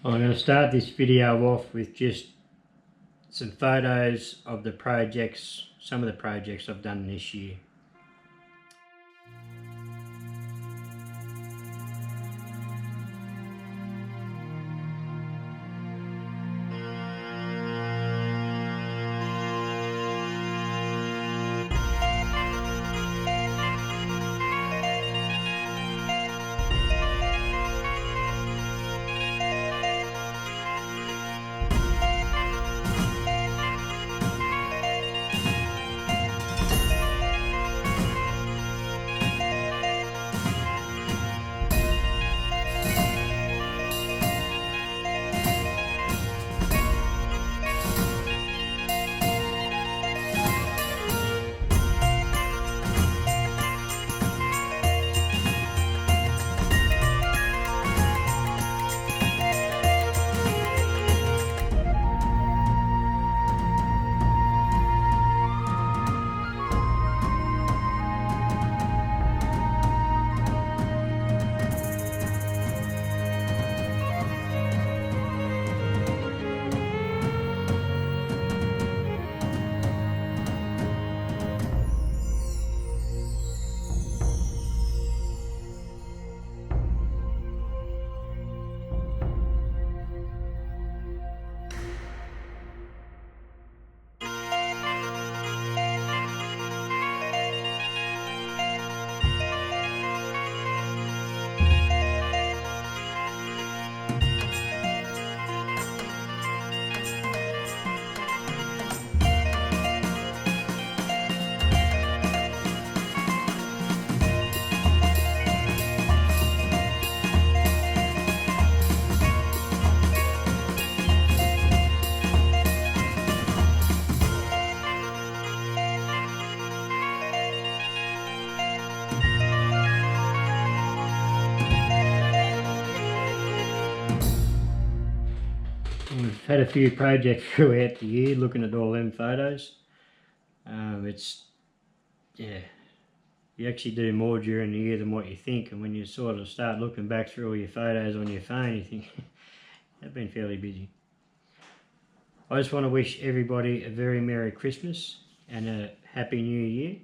I'm going to start this video off with just some photos of the projects, some of the projects I've done this year. We've had a few projects throughout the year looking at all them photos. You actually do more during the year than what you think, and when you sort of start looking back through all your photos on your phone, you think, I've been fairly busy. I just want to wish everybody a very Merry Christmas and a Happy New Year,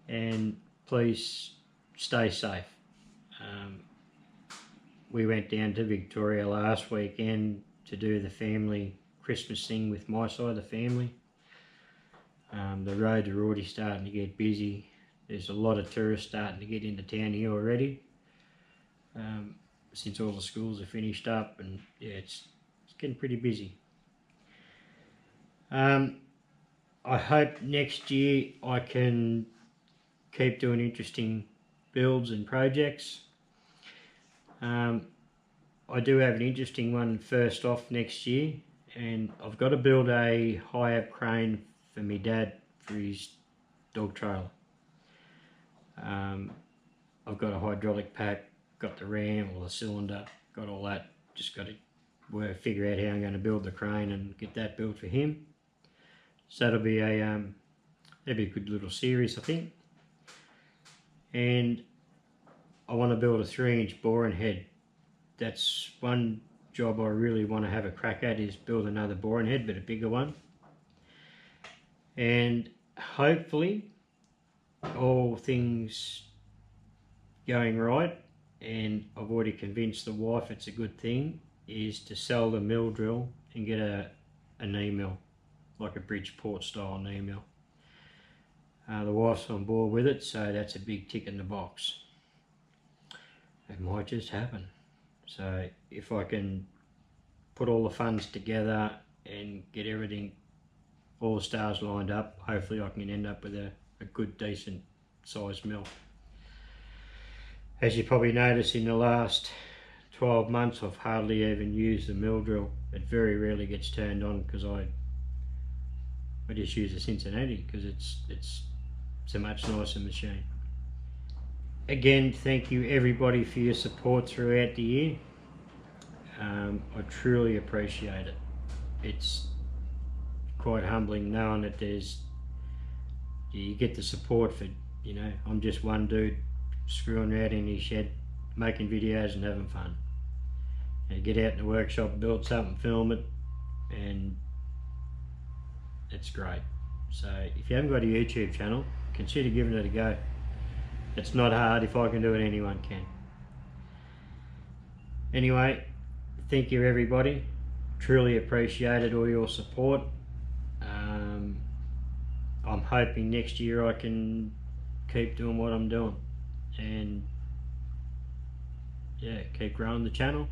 and please stay safe. We went down to Victoria last weekend to do the family Christmas thing with my side of the family. The roads are already starting to get busy. There's a lot of tourists starting to get into town here already, since all the schools are finished up, and yeah, it's getting pretty busy. I hope next year I can keep doing interesting builds and projects. I do have an interesting one first off next year, and I've got to build a high-up crane for my dad for his dog trailer. I've got a hydraulic pack, got the ram or the cylinder, got all that. Just got to figure out how I'm going to build the crane and get that built for him. So that'll be a good little series, I think. And I want to build a 3-inch boring head. That's one job I really want to have a crack at, is build another boring head, but a bigger one. And hopefully all things going right, and I've already convinced the wife it's a good thing, is to sell the mill drill and get a knee mill, like a Bridgeport style knee mill. The wife's on board with it, so that's a big tick in the box. It might just happen. So if I can put all the funds together and get everything, all the stars lined up, hopefully I can end up with a good, decent sized mill. As you probably noticed, in the last 12 months I've hardly even used the mill drill. It very rarely gets turned on because I just use a Cincinnati because it's a much nicer machine. Again, thank you everybody for your support throughout the year. I truly appreciate it. It's quite humbling knowing that you get the support for, I'm just one dude screwing around in his shed, making videos and having fun. get out in the workshop, build something, film it, and it's great. So if you haven't got a YouTube channel, consider giving it a go. It's not hard. If I can do it, anyone can. Anyway, thank you everybody. Truly appreciated all your support. I'm hoping next year I can keep doing what I'm doing and yeah, keep growing the channel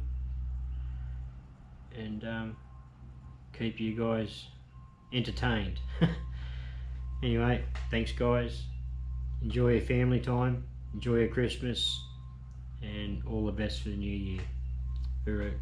and keep you guys entertained. Anyway, thanks guys. Enjoy your family time, enjoy your Christmas, and all the best for the new year. Hooroo.